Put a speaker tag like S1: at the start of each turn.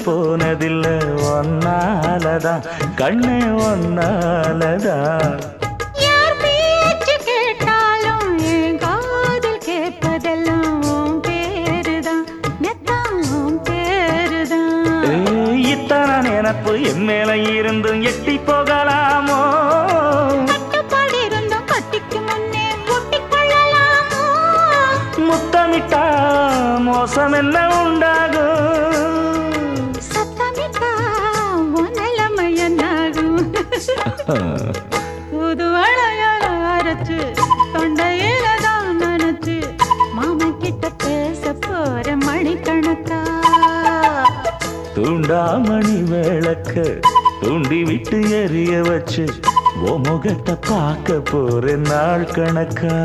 S1: போனதில்ல ஒன்னாலதான் கண்ணே ஒன்னாலதான்
S2: யார் பேச்சு கேட்டாலும் என் காதில் கேட்பதெல்லாம் உன் பேருதான் நெத்தான் உன் பேருதான்
S1: இத்தனை நினப்பு என் மேல இருந்தும் எட்டி போகலாமோ
S2: கட்டுப்பாடு இருந்தும் கட்டிக்கு முன்னே ஒட்டிக்கொள்ளலாமோ
S1: முத்தமிட்டா மோசம் என்ன உண்டாகும்
S2: சத்தமிட்டா உன் நிலைமை என்னாகும் புது அழையால அரைச்சு தொண்டையில தான் நினைச்சு மாமன் கிட்ட பேச போற மணிக்கணக்கா
S1: தூண்டாமணி விளக்க தூண்டி விட்டு எரிய வச்சு ஓ முகத்தை பார்க்க போற நாள் கணக்கா